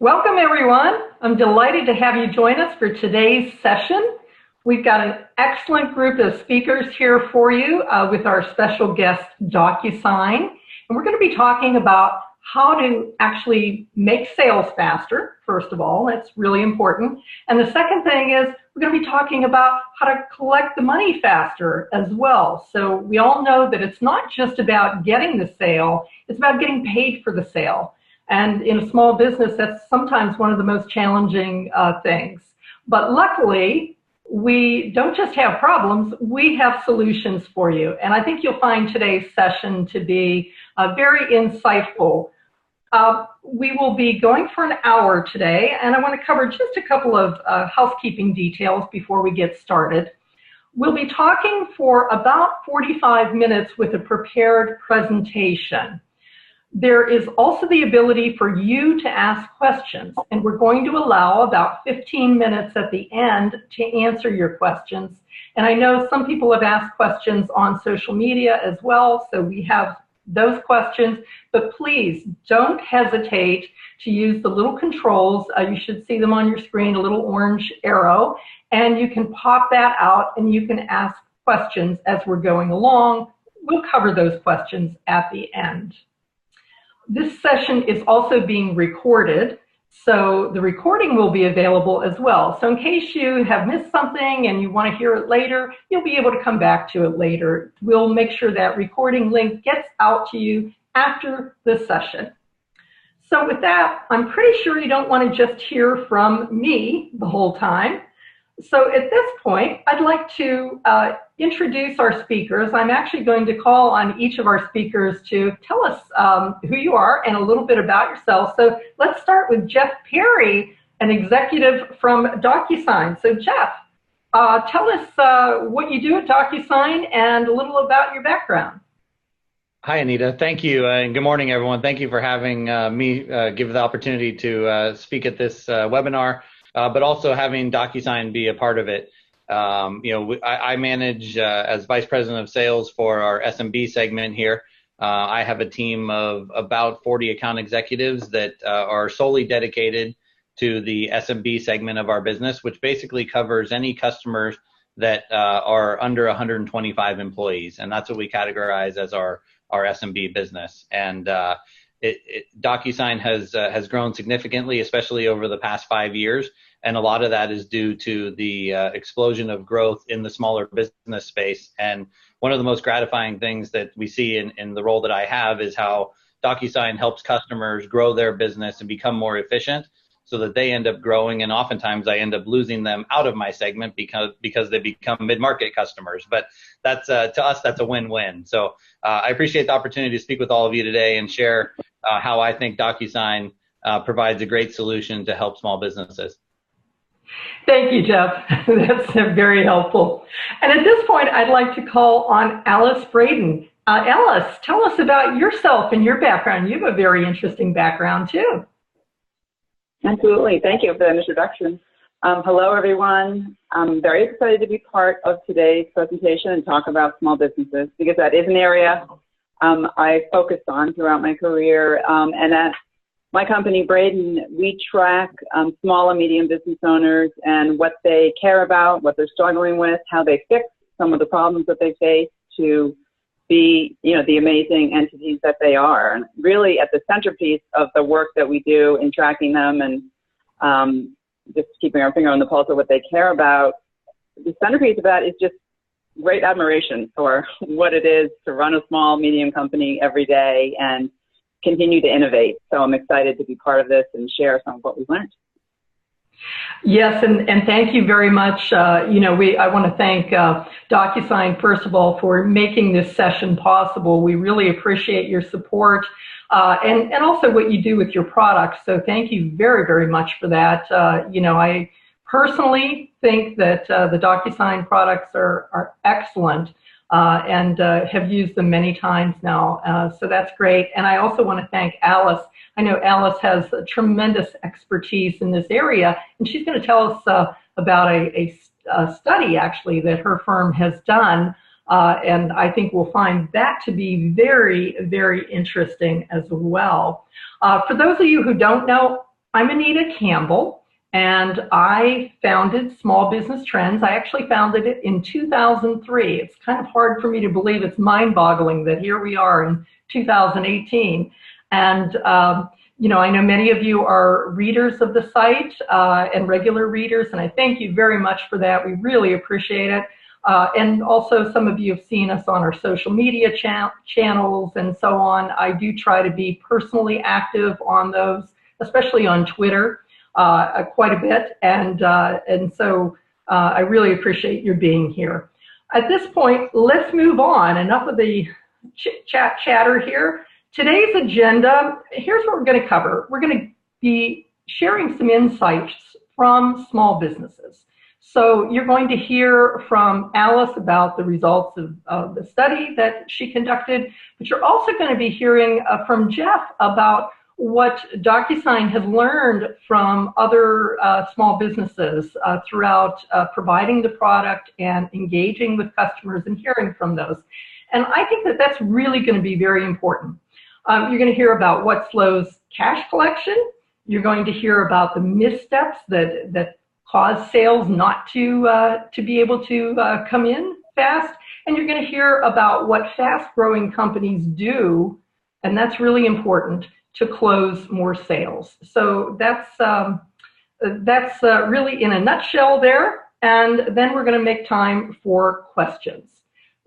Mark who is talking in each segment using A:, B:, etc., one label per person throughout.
A: Welcome, everyone. I'm delighted to have you join us for today's session. We've got an excellent group of speakers here for you with our special guest, DocuSign. And we're going to be talking about how to actually make sales faster, first of all. That's really important. And the second thing is we're going to be talking about how to collect the money faster as well. So we all know that it's not just about getting the sale, it's about getting paid for the sale. And in a small business, that's sometimes one of the most challenging things. But luckily, we don't just have problems, we have solutions for you. And I think you'll find today's session to be very insightful. We will be going for an hour today, and I want to cover just a couple of housekeeping details before we get started. We'll be talking for about 45 minutes with a prepared presentation. There is also the ability for you to ask questions, and we're going to allow about 15 minutes at the end to answer your questions. And I know some people have asked questions on social media as well, so we have those questions, but please don't hesitate to use the little controls. You should see them on your screen, a little orange arrow, and you can pop that out and you can ask questions as we're going along. We'll cover those questions at the end. This session is also being recorded, so the recording will be available as well. So in case you have missed something and you want to hear it later, you'll be able to come back to it later. We'll make sure that recording link gets out to you after the session. So with that, I'm pretty sure you don't want to just hear from me the whole time. So at this point, I'd like to introduce our speakers. I'm actually going to call on each of our speakers to tell us who you are and a little bit about yourself. So let's start with Jeff Perry, an executive from DocuSign. So Jeff, tell us what you do at DocuSign and a little about your background.
B: Hi, Anita. Thank you, and good morning, everyone. Thank you for having me give the opportunity to speak at this webinar. But also having DocuSign be a part of it. I manage as Vice President of Sales for our SMB segment here. I have a team of about 40 account executives that are solely dedicated to the SMB segment of our business, which basically covers any customers that are under 125 employees. And that's what we categorize as our SMB business. And DocuSign has grown significantly, especially over the past 5 years. And a lot of that is due to the explosion of growth in the smaller business space. And one of the most gratifying things that we see in the role that I have is how DocuSign helps customers grow their business and become more efficient so that they end up growing. And oftentimes I end up losing them out of my segment because they become mid-market customers. But that's to us, that's a win-win. So I appreciate the opportunity to speak with all of you today and share how I think DocuSign provides a great solution to help small businesses.
A: Thank you, Jeff. That's very helpful. And at this point, I'd like to call on Alice Braden. Alice, tell us about yourself and your background. You have a very interesting background, too.
C: Absolutely. Thank you for that introduction. Hello, everyone. I'm very excited to be part of today's presentation and talk about small businesses because that is an area I focused on throughout my career. And at my company, Braden, we track small and medium business owners and what they care about, what they're struggling with, how they fix some of the problems that they face to be, the amazing entities that they are. And really at the centerpiece of the work that we do in tracking them and just keeping our finger on the pulse of what they care about, the centerpiece of that is just great admiration for what it is to run a small, medium company every day and continue to innovate. So I'm excited to be part of this and share some of what we've learned.
A: Yes, and thank you very much. I want to thank DocuSign, first of all, for making this session possible. We really appreciate your support and also what you do with your products. So thank you very, very much for that. I personally think that the DocuSign products are excellent. And have used them many times now, so that's great. And I also want to thank Alice. I know Alice has a tremendous expertise in this area, and she's going to tell us about a study, actually, that her firm has done, and I think we'll find that to be very, very interesting as well. For those of you who don't know, I'm Anita Campbell, and I founded Small Business Trends. I actually founded it in 2003. It's kind of hard for me to believe. It's mind-boggling that here we are in 2018. And, I know many of you are readers of the site and regular readers, and I thank you very much for that. We really appreciate it. And also some of you have seen us on our social media channels and so on. I do try to be personally active on those, especially on Twitter, quite a bit. And so I really appreciate your being here. At this point, let's move on. Enough of the chatter here. Today's agenda, here's what we're going to cover. We're going to be sharing some insights from small businesses. So you're going to hear from Alice about the results of the study that she conducted, but you're also going to be hearing from Jeff about what DocuSign has learned from other small businesses throughout providing the product and engaging with customers and hearing from those. And I think that that's really going to be very important. You're going to hear about what slows cash collection. You're going to hear about the missteps that cause sales not to be able to come in fast. And you're going to hear about what fast-growing companies do, and that's really important, to close more sales. So that's really in a nutshell there. And then we're going to make time for questions.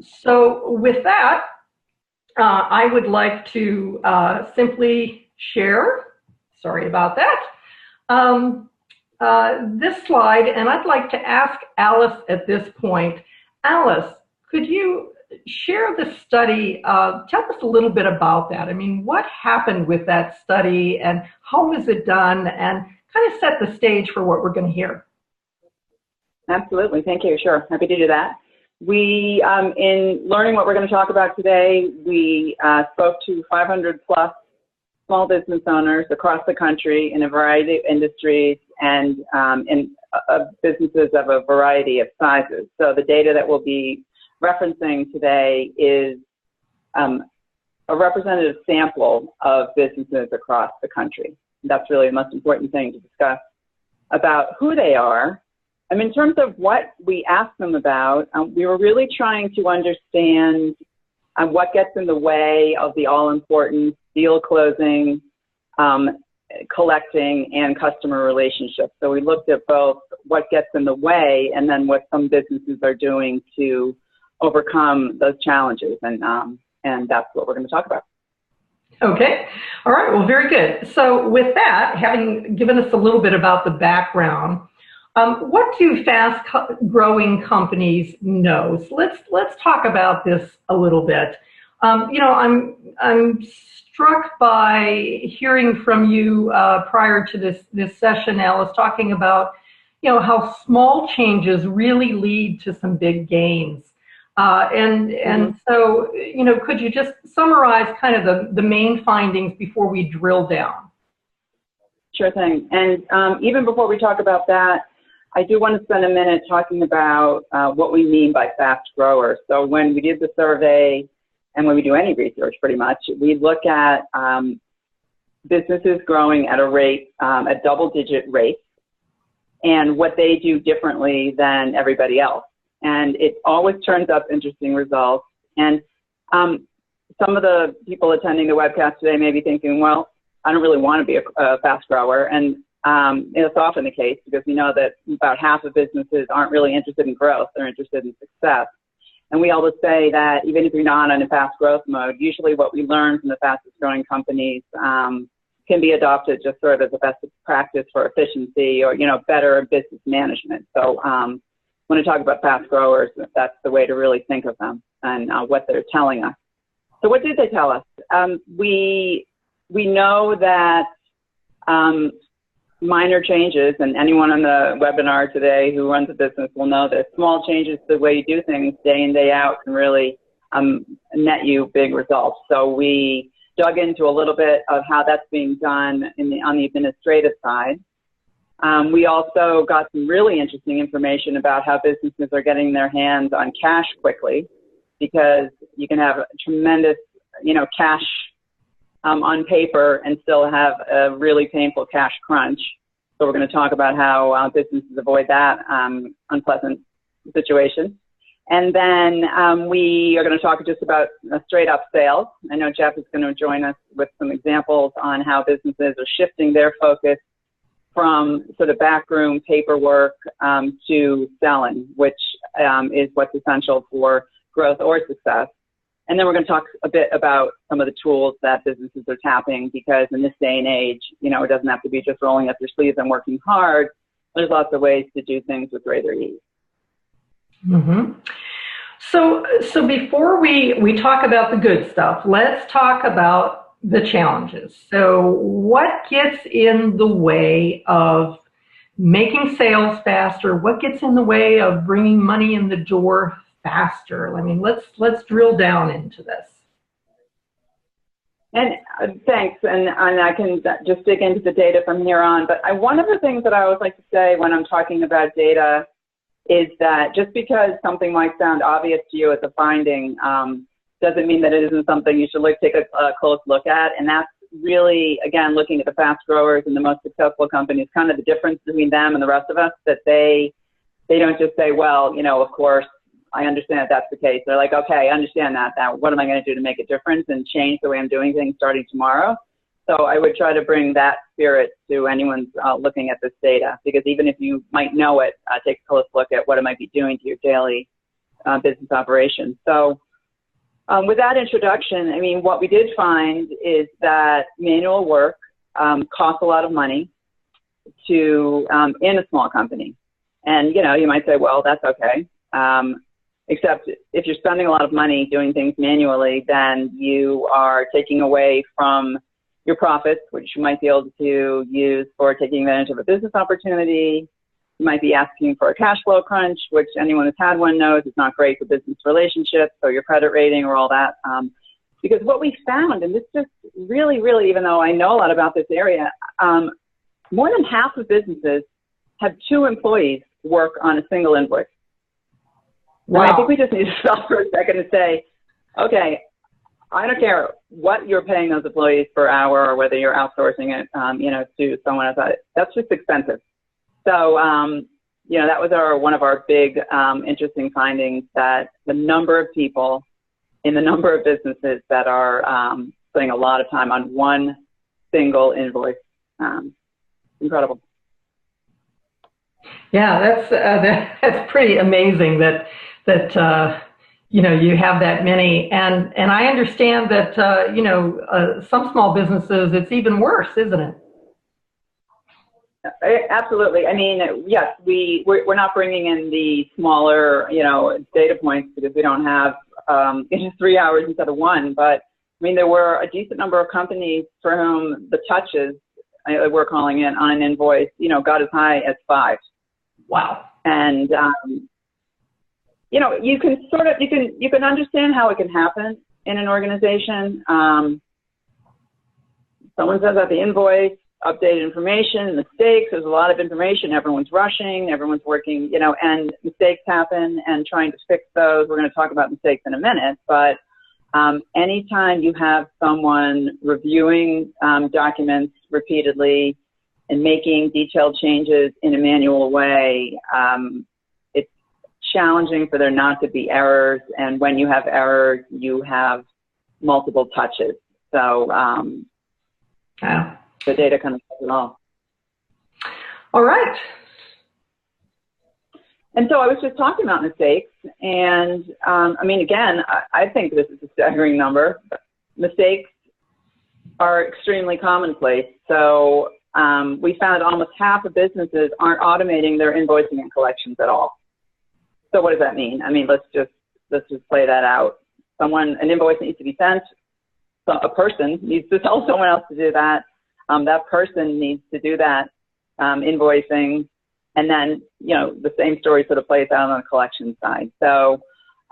A: So with that, I would like to simply share, sorry about that, this slide, and I'd like to ask Alice at this point. Alice, could you share the study? Tell us a little bit about that. I mean, what happened with that study and how was it done, and kind of set the stage for what we're going to hear.
C: Absolutely. Thank you. Sure. Happy to do that. We, in learning what we're going to talk about today, we spoke to 500 plus small business owners across the country in a variety of industries and in businesses of a variety of sizes. So the data that we'll be referencing today is a representative sample of businesses across the country. That's really the most important thing to discuss about who they are. In terms of what we asked them about, we were really trying to understand what gets in the way of the all-important deal closing, collecting, and customer relationships. So we looked at both what gets in the way and then what some businesses are doing to overcome those challenges, and that's what we're going to talk about.
A: Okay. All right. Well, very good. So with that, having given us a little bit about the background, what do fast-growing companies know? So let's talk about this a little bit. I'm struck by hearing from you prior to this session, Alice, talking about how small changes really lead to some big gains. So could you just summarize kind of the main findings before we drill down?
C: Sure thing. And even before we talk about that, I do want to spend a minute talking about what we mean by fast growers. So when we did the survey, and when we do any research pretty much, we look at businesses growing at a rate, a double-digit rate, and what they do differently than everybody else. And it always turns up interesting results. And some of the people attending the webcast today may be thinking, well, I don't really want to be a fast grower. And it's often the case because we know that about half of businesses aren't really interested in growth. They're interested in success. And we always say that even if you're not in a fast growth mode, usually what we learn from the fastest growing companies can be adopted just sort of as a best practice for efficiency or, better business management. So when I talk about fast growers, that's the way to really think of them and what they're telling us. So what did they tell us? We know that minor changes, and anyone on the webinar today who runs a business will know that small changes to the way you do things day in, day out can really net you big results. So we dug into a little bit of how that's being done on the administrative side. We also got some really interesting information about how businesses are getting their hands on cash quickly, because you can have tremendous, cash on paper and still have a really painful cash crunch. So we're going to talk about how businesses avoid that unpleasant situation. And then we are going to talk just about straight up sales. I know Jeff is going to join us with some examples on how businesses are shifting their focus from sort of backroom paperwork to selling, which is what's essential for growth or success. And then we're going to talk a bit about some of the tools that businesses are tapping, because in this day and age, you know, it doesn't have to be just rolling up your sleeves and working hard. There's lots of ways to do things with greater ease.
A: Mm-hmm. So before we talk about the good stuff, let's talk about the challenges. So what gets in the way of making sales faster? What gets in the way of bringing money in the door faster? I mean, let's drill down into this.
C: And thanks, and I can just dig into the data from here on. But one of the things that I always like to say when I'm talking about data is that just because something might sound obvious to you as a finding doesn't mean that it isn't something you should take a close look at. And that's really, again, looking at the fast growers and the most successful companies, kind of the difference between them and the rest of us, that they don't just say, well, you know, of course, I understand that that's the case. They're like, okay, I understand that. Now, what am I going to do to make a difference and change the way I'm doing things starting tomorrow? So I would try to bring that spirit to anyone looking at this data, because even if you might know it, take a close look at what it might be doing to your daily business operations. So with that introduction, I mean, what we did find is that manual work costs a lot of money to in a small company. And, you know, you might say, well, that's okay. Except if you're spending a lot of money doing things manually, then you are taking away from your profits, which you might be able to use for taking advantage of a business opportunity. You might be asking for a cash flow crunch, which anyone who's had one knows is not great for business relationships, so your credit rating or all that. Because what we found, and this just really, even though I know a lot about this area, more than half of businesses have 2 employees work on a single invoice. Wow. And I think we just need to stop for a second and say, okay, I don't care what you're paying those employees per hour or whether you're outsourcing it, you know, to someone else. That's just expensive. So, you know, that was one of our big interesting findings, that the number of people in the number of businesses that are spending a lot of time on one single invoice. Incredible.
A: Yeah, that's pretty amazing that you know, you have that many, and I understand that you know, some small businesses, it's even worse, isn't it?
C: Absolutely. I mean, yes, we're not bringing in the smaller, you know, data points because we don't have 3 hours instead of 1. But I mean, there were a decent number of companies for whom the touches, we're calling it, on an invoice, you know, got as high as 5.
A: Wow.
C: And you know, you can understand how it can happen in an organization. Someone says that the invoice, updated information, mistakes, there's a lot of information, everyone's rushing, everyone's working, you know, and mistakes happen, and trying to fix those. We're going to talk about mistakes in a minute, but anytime you have someone reviewing documents repeatedly and making detailed changes in a manual way, it's challenging for there not to be errors, and when you have errors, you have multiple touches. So
A: yeah.
C: The data kind of says it all.
A: All right.
C: And so I was just talking about mistakes, and I mean, again, I think this is a staggering number. Mistakes are extremely commonplace. So we found almost half of businesses aren't automating their invoicing and collections at all. So what does that mean? I mean, let's just play that out. An invoice needs to be sent. So a person needs to tell someone else to do that. That person needs to do that invoicing. And then, you know, the same story sort of plays out on the collection side. So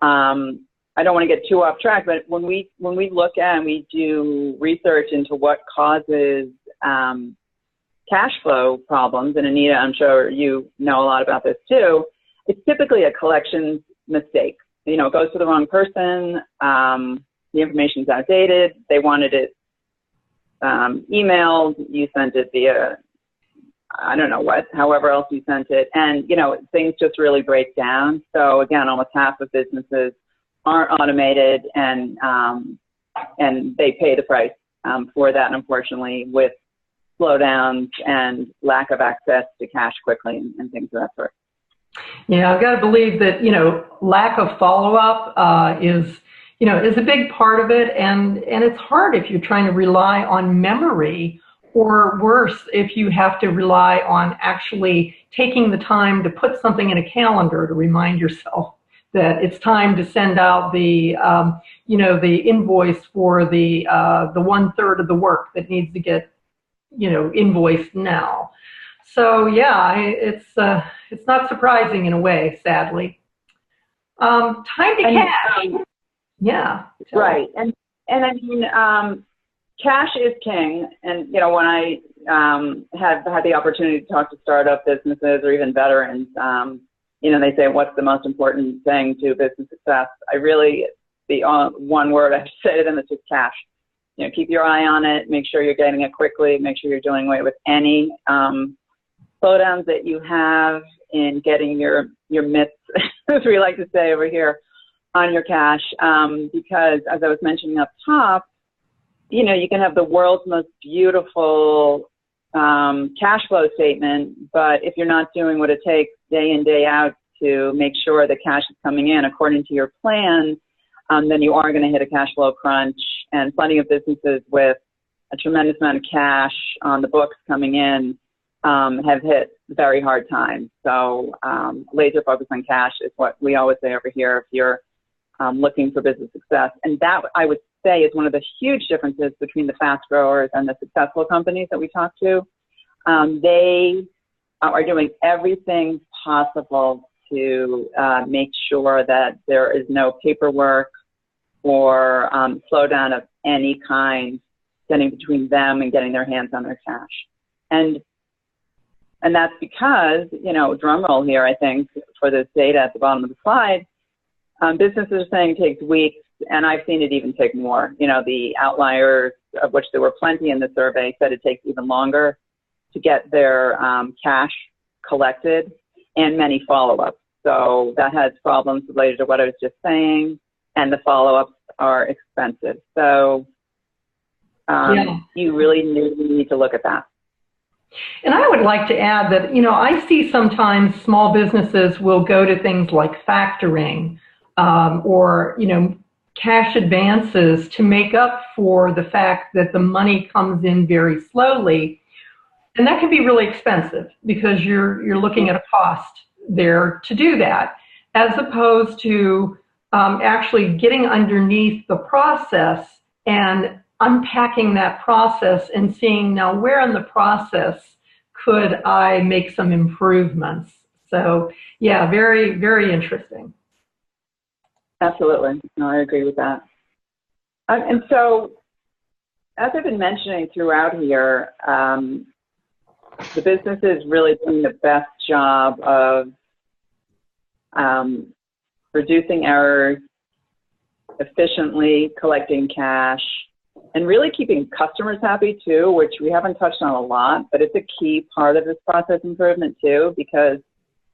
C: I don't want to get too off track, but when we look at and we do research into what causes cash flow problems, and Anita, I'm sure you know a lot about this too, it's typically a collections mistake. You know, it goes to the wrong person, the information's outdated, they wanted it email, you sent it via, I don't know what, however else you sent it. And, things just really break down. So again, almost half of businesses aren't automated, and they pay the price for that, unfortunately, with slowdowns and lack of access to cash quickly and things of that sort.
A: Yeah, I've got to believe that, lack of follow-up is a big part of it. And it's hard if you're trying to rely on memory, or worse, if you have to rely on actually taking the time to put something in a calendar to remind yourself that it's time to send out the, the invoice for the 1/3 of the work that needs to get, invoiced now. So yeah, it's not surprising in a way, sadly. Time to cash. Yeah.
C: Right. And I mean, cash is king. And, when I have had the opportunity to talk to startup businesses or even veterans, they say, what's the most important thing to business success? The one word I have to say to them is just cash. Keep your eye on it, make sure you're getting it quickly, make sure you're doing away with any slowdowns that you have in getting your mitts, as we like to say over here, on your cash. Because as I was mentioning up top, you can have the world's most beautiful cash flow statement, but if you're not doing what it takes day in, day out to make sure the cash is coming in according to your plan, then you are going to hit a cash flow crunch. And plenty of businesses with a tremendous amount of cash on the books coming in have hit very hard times. So laser focus on cash is what we always say over here if you're looking for business success. And that, I would say, is one of the huge differences between the fast growers and the successful companies that we talk to. They are doing everything possible to make sure that there is no paperwork or slowdown of any kind getting between them and getting their hands on their cash. And that's because, drum roll here, I think, for this data at the bottom of the slide, businesses are saying it takes weeks, and I've seen it even take more. The outliers, of which there were plenty in the survey, said it takes even longer to get their cash collected, and many follow-ups. So that has problems related to what I was just saying, and the follow-ups are expensive. So you really need to look at that.
A: And I would like to add that, I see sometimes small businesses will go to things like factoring or, cash advances to make up for the fact that the money comes in very slowly. And that can be really expensive because you're looking at a cost there to do that, as opposed to actually getting underneath the process and unpacking that process and seeing, now where in the process could I make some improvements? So yeah, very, very interesting.
C: Absolutely. No, I agree with that. And so, as I've been mentioning throughout here, the business is really doing the best job of reducing errors, efficiently collecting cash, and really keeping customers happy too, which we haven't touched on a lot, but it's a key part of this process improvement too, because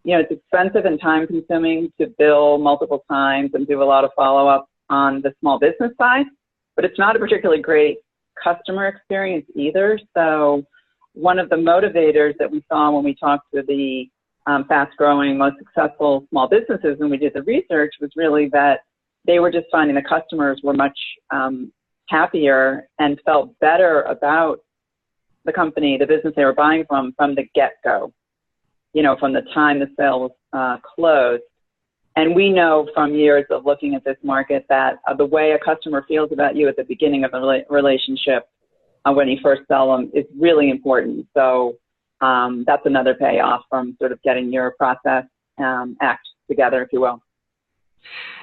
C: it's expensive and time consuming to bill multiple times and do a lot of follow-up on the small business side, but it's not a particularly great customer experience either. So one of the motivators that we saw when we talked to the fast-growing, most successful small businesses when we did the research was really that they were just finding the customers were much happier and felt better about the company, the business they were buying from the get-go, from the time the sale was closed. And we know from years of looking at this market that the way a customer feels about you at the beginning of a relationship when you first sell them is really important. So that's another payoff from sort of getting your process act together, if you will.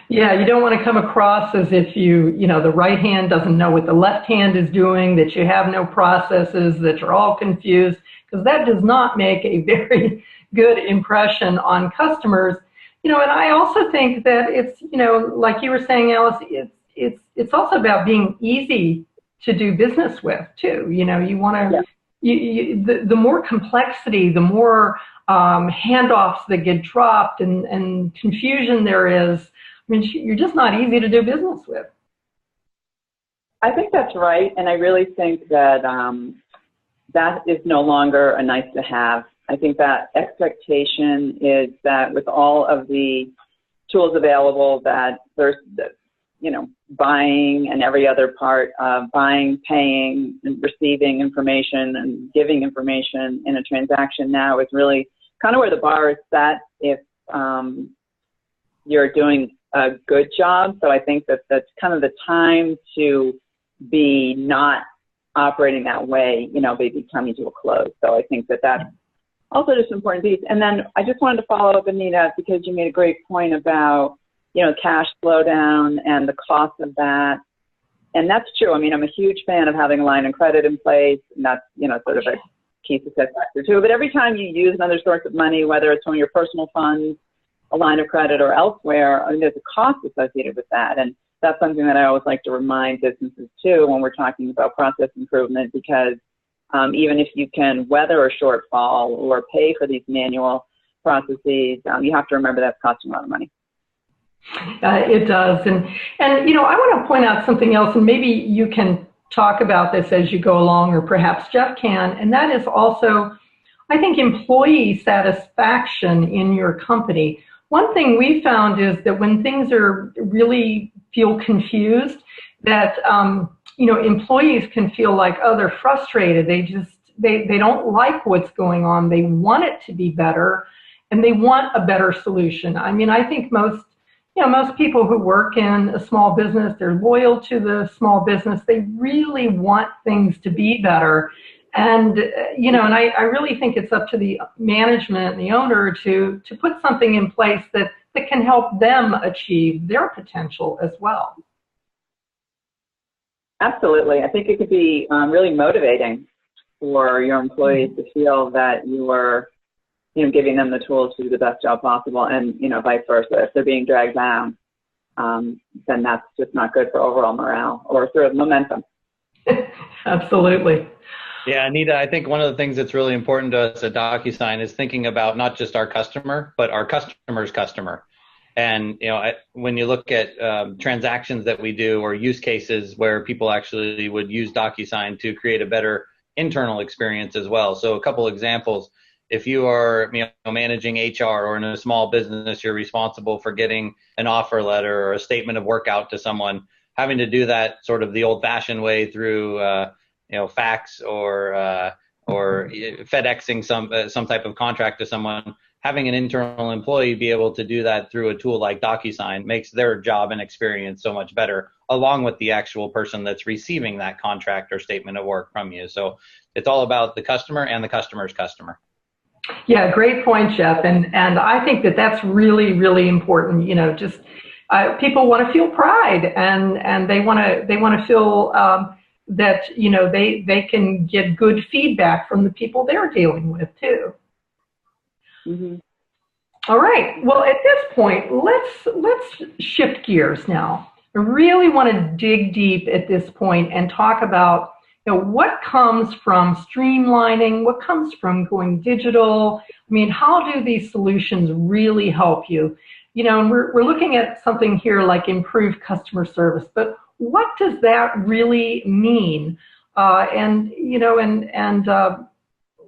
A: Yeah, you don't want to come across as if the right hand doesn't know what the left hand is doing, that you have no processes, that you're all confused, because that does not make a very good impression on customers. And I also think that it's, like you were saying, Alice, it's also about being easy to do business with too. You know, you want to, the more complexity, the more handoffs that get dropped and confusion there is, I mean, you're just not easy to do business with.
C: I think that's right, and I really think that that is no longer a nice to have. I think that expectation is that with all of the tools available, that there's, you know, buying and every other part of buying, paying, and receiving information and giving information in a transaction now is really kind of where the bar is set if you're doing a good job. So I think that that's kind of the time to be not operating that way, you know, maybe coming to a close. So I think that that's also just an important piece. And then I just wanted to follow up, Anita, because you made a great point about, you know, cash slowdown and the cost of that. And that's true. I mean, I'm a huge fan of having a line of credit in place, and that's, you know, sort of a key success factor too. But every time you use another source of money, whether it's one of your personal funds, a line of credit, or elsewhere, I mean, there's a cost associated with that. And that's something that I always like to remind businesses too when we're talking about process improvement, because even if you can weather a shortfall or pay for these manual processes, you have to remember that's costing a lot of money.
A: It does. And you know, I want to point out something else, and maybe you can talk about this as you go along, or perhaps Jeff can, and that is also, I think, employee satisfaction in your company. One thing we found is that when things are really feel confused, that you know, employees can feel like, oh, they're frustrated. They don't like what's going on. They want it to be better, and they want a better solution. I mean, I think most people who work in a small business, they're loyal to the small business. They really want things to be better. And, you know, and I really think it's up to the management and the owner to put something in place that can help them achieve their potential as well.
C: Absolutely. I think it could be really motivating for your employees to feel that you are, you know, giving them the tools to do the best job possible, and, you know, vice versa. If they're being dragged down, then that's just not good for overall morale or sort of momentum.
A: Absolutely.
B: Yeah, Anita, I think one of the things that's really important to us at DocuSign is thinking about not just our customer, but our customer's customer. And, you know, when you look at transactions that we do or use cases where people actually would use DocuSign to create a better internal experience as well. So a couple examples. If you are, you know, managing HR, or in a small business, you're responsible for getting an offer letter or a statement of work out to someone, having to do that sort of the old-fashioned way through, you know, fax or FedExing some type of contract to someone. Having an internal employee be able to do that through a tool like DocuSign makes their job and experience so much better, along with the actual person that's receiving that contract or statement of work from you. So it's all about the customer and the customer's customer.
A: Yeah, great point, Jeff. And I think that that's really, really important. You know, just people want to feel pride, and they want to feel that, you know, they can get good feedback from the people they're dealing with too. Mm-hmm. All right. Well, at this point, let's shift gears now. I really want to dig deep at this point and talk about, you know, what comes from streamlining, what comes from going digital. I mean, how do these solutions really help you? You know, and we're looking at something here like improved customer service, but what does that really mean?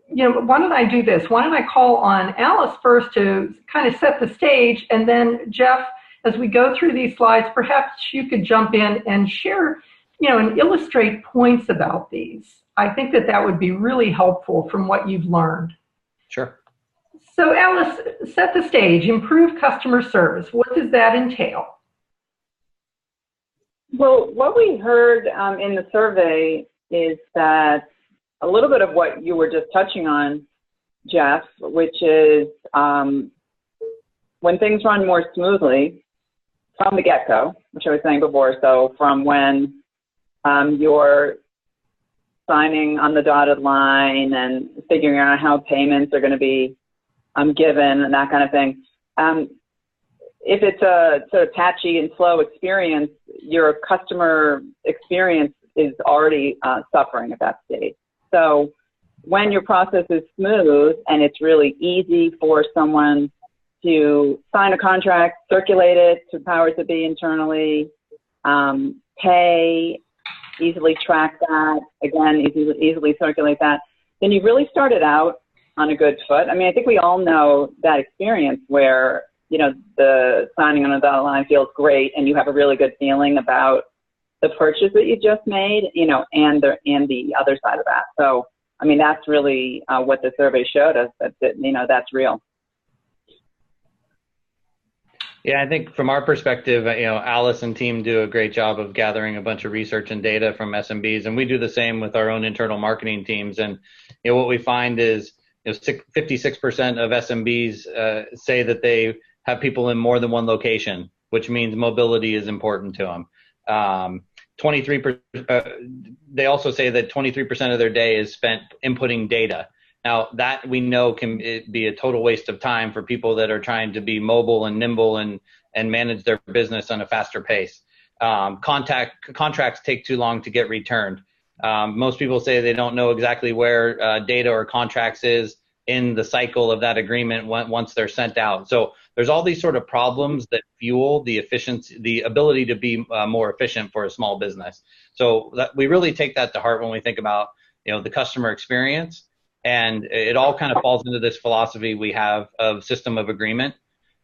A: You know, why don't I do this? Why don't I call on Alice first to kind of set the stage, and then Jeff, as we go through these slides, perhaps you could jump in and share, you know, and illustrate points about these. I think that would be really helpful from what you've learned.
B: Sure.
A: So Alice, set the stage. Improve customer service. What does that entail?
C: Well, what we heard in the survey is that a little bit of what you were just touching on, Jeff, which is when things run more smoothly from the get-go, which I was saying before, so from when you're signing on the dotted line and figuring out how payments are going to be given and that kind of thing. If it's a sort of patchy and slow experience, your customer experience is already suffering at that stage. So when your process is smooth and it's really easy for someone to sign a contract, circulate it to powers that be internally, pay, easily track that, again, easily circulate that, then you really started out on a good foot. I mean, I think we all know that experience where, you know, the signing on the dotted line feels great and you have a really good feeling about the purchase that you just made, you know, and the other side of that. So, I mean, that's really what the survey showed us, that you know, that's real.
B: Yeah, I think from our perspective, you know, Alice and team do a great job of gathering a bunch of research and data from SMBs, and we do the same with our own internal marketing teams. And you know, what we find is, you know, 56% of SMBs say that they have people in more than one location, which means mobility is important to them. 23%. They also say that 23% of their day is spent inputting data. Now, that we know can be a total waste of time for people that are trying to be mobile and nimble and manage their business on a faster pace. Contracts take too long to get returned. Most people say they don't know exactly where data or contracts is in the cycle of that agreement once they're sent out. So there's all these sort of problems that fuel the efficiency, the ability to be more efficient for a small business. So we really take that to heart when we think about, you know, the customer experience. And it all kind of falls into this philosophy we have of system of agreement.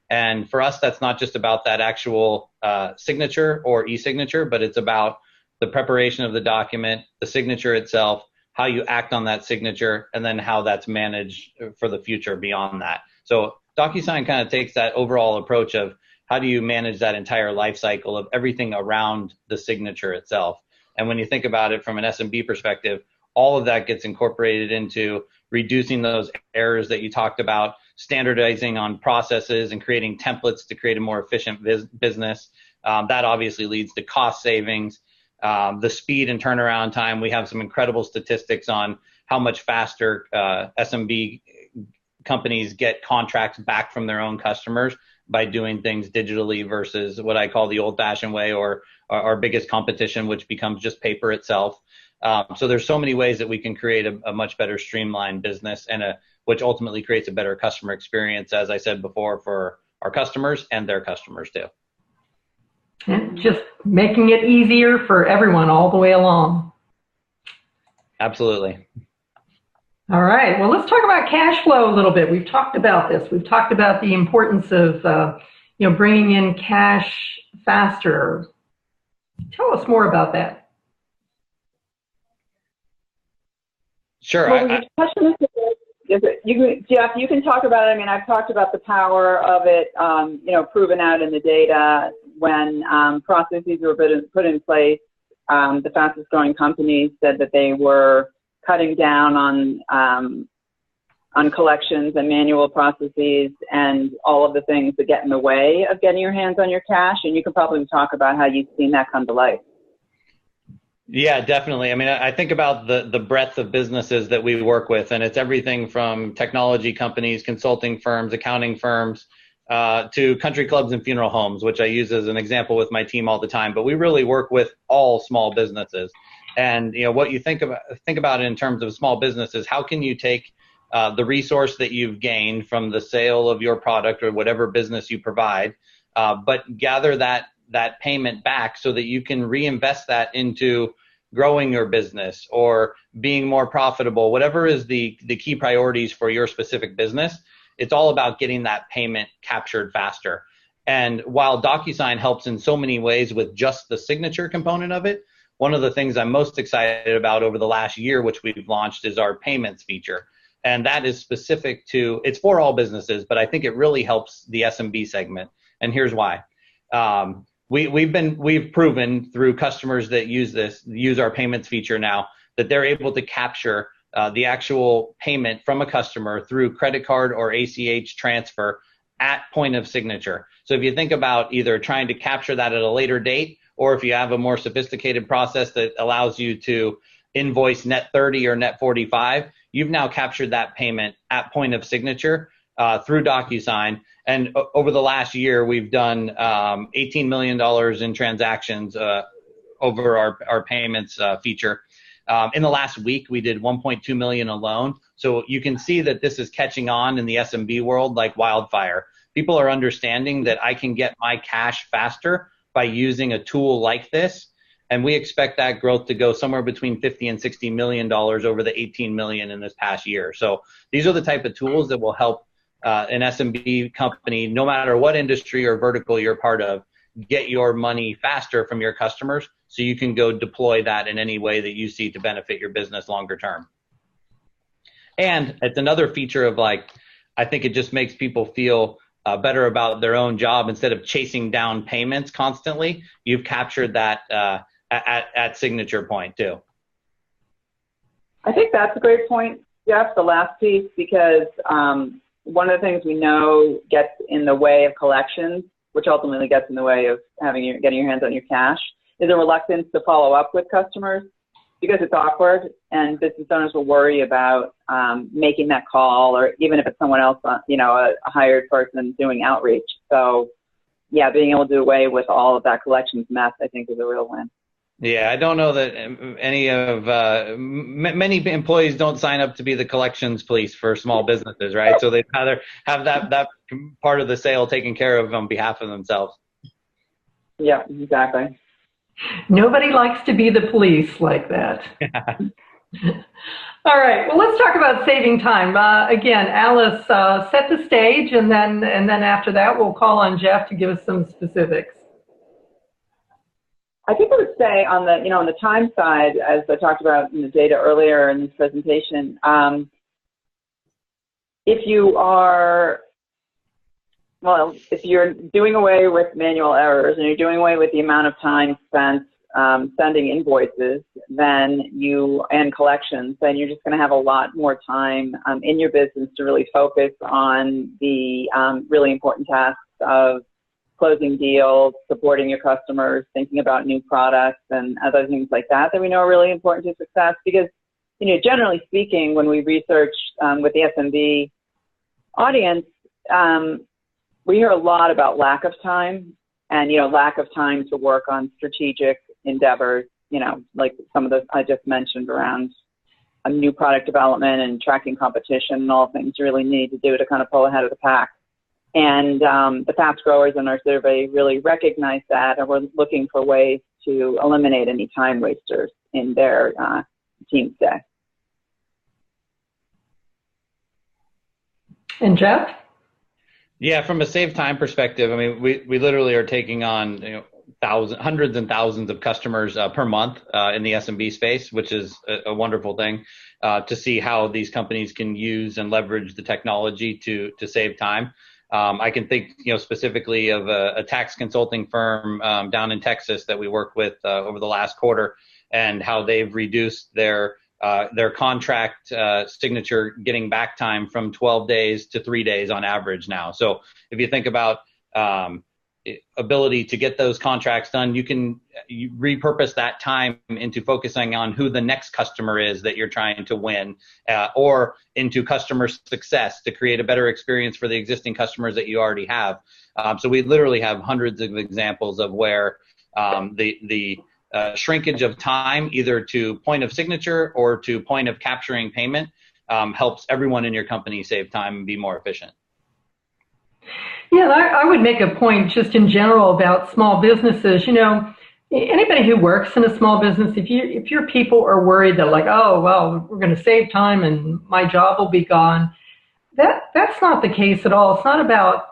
B: And for us, that's not just about that actual signature or e-signature, but it's about the preparation of the document, the signature itself, how you act on that signature, and then how that's managed for the future beyond that. So DocuSign kind of takes that overall approach of how do you manage that entire life cycle of everything around the signature itself. And when you think about it from an SMB perspective, all of that gets incorporated into reducing those errors that you talked about, standardizing on processes and creating templates to create a more efficient business. That obviously leads to cost savings, the speed and turnaround time. We have some incredible statistics on how much faster SMB companies get contracts back from their own customers by doing things digitally versus what I call the old-fashioned way, or our biggest competition, which becomes just paper itself. So there's so many ways that we can create a much better streamlined business, and which ultimately creates a better customer experience, as I said before, for our customers and their customers too.
A: And just making it easier for everyone all the way along.
B: Absolutely.
A: All right. Well, let's talk about cash flow a little bit. We've talked about this. We've talked about the importance of you know, bringing in cash faster. Tell us more about that.
B: Sure.
C: Well, Jeff, you can talk about it. I mean, I've talked about the power of it, you know, proven out in the data when processes were put in place. The fastest growing companies said that they were cutting down on collections and manual processes and all of the things that get in the way of getting your hands on your cash. And you can probably talk about how you've seen that come to life.
B: Yeah, definitely. I mean, I think about the breadth of businesses that we work with, and it's everything from technology companies, consulting firms, accounting firms, to country clubs and funeral homes, which I use as an example with my team all the time. But we really work with all small businesses. And you know, what you think about in terms of small businesses, how can you take the resource that you've gained from the sale of your product or whatever business you provide, but gather that payment back so that you can reinvest that into growing your business or being more profitable, whatever is the key priorities for your specific business. It's all about getting that payment captured faster. And while DocuSign helps in so many ways with just the signature component of it, one of the things I'm most excited about over the last year, which we've launched, is our payments feature. And that is specific to, it's for all businesses, but I think it really helps the SMB segment. And here's why. We've proven through customers that use our payments feature now, that they're able to capture the actual payment from a customer through credit card or ACH transfer at point of signature. So if you think about either trying to capture that at a later date, or if you have a more sophisticated process that allows you to invoice net 30 or net 45, you've now captured that payment at point of signature through DocuSign. And over the last year, we've done $18 million in transactions over our payments feature. In the last week, we did 1.2 million alone. So you can see that this is catching on in the SMB world like wildfire. People are understanding that I can get my cash faster by using a tool like this. And we expect that growth to go somewhere between 50 and $60 million over the 18 million in this past year. So these are the type of tools that will help an SMB company, no matter what industry or vertical you're part of, get your money faster from your customers so you can go deploy that in any way that you see to benefit your business longer term. And it's another feature of I think it just makes people feel better about their own job. Instead of chasing down payments constantly, you've captured that at signature point too.
C: I think that's a great point, Jeff, the last piece, because one of the things we know gets in the way of collections, which ultimately gets in the way of getting your hands on your cash, is a reluctance to follow up with customers because it's awkward, and business owners will worry about making that call, or even if it's someone else, a hired person doing outreach. So, yeah, being able to do away with all of that collections mess, I think, is a real win.
B: Yeah, I don't know that many employees don't sign up to be the collections police for small businesses, right? So they'd rather have that part of the sale taken care of on behalf of themselves.
C: Yeah, exactly.
A: Nobody likes to be the police like that. All right, well, let's talk about saving time. Again, Alice, set the stage, and then after that, we'll call on Jeff to give us some specifics.
C: I think I would say on the time side, as I talked about in the data earlier in this presentation, if you're doing away with manual errors and you're doing away with the amount of time spent sending invoices and collections, then you're just going to have a lot more time in your business to really focus on the really important tasks of closing deals, supporting your customers, thinking about new products and other things like that we know are really important to success. Because, generally speaking, when we research with the SMB audience, we hear a lot about lack of time and, lack of time to work on strategic endeavors, like some of those I just mentioned around new product development and tracking competition and all things you really need to do to kind of pull ahead of the pack. And the fast growers in our survey really recognize that, and we're looking for ways to eliminate any time wasters in their team's day.
A: And Jeff?
B: Yeah, from a save time perspective, I mean, we literally are taking on hundreds and thousands of customers per month in the SMB space, which is a wonderful thing to see how these companies can use and leverage the technology to save time. I can think, specifically of a tax consulting firm down in Texas that we worked with over the last quarter, and how they've reduced their contract signature getting back time from 12 days to 3 days on average now. So if you think about ability to get those contracts done, you repurpose that time into focusing on who the next customer is that you're trying to win, or into customer success to create a better experience for the existing customers that you already have. So we literally have hundreds of examples of where the shrinkage of time, either to point of signature or to point of capturing payment, helps everyone in your company save time and be more efficient.
A: Yeah, I would make a point just in general about small businesses. Anybody who works in a small business, if your people are worried that oh, well, we're going to save time and my job will be gone, that's not the case at all. It's not about,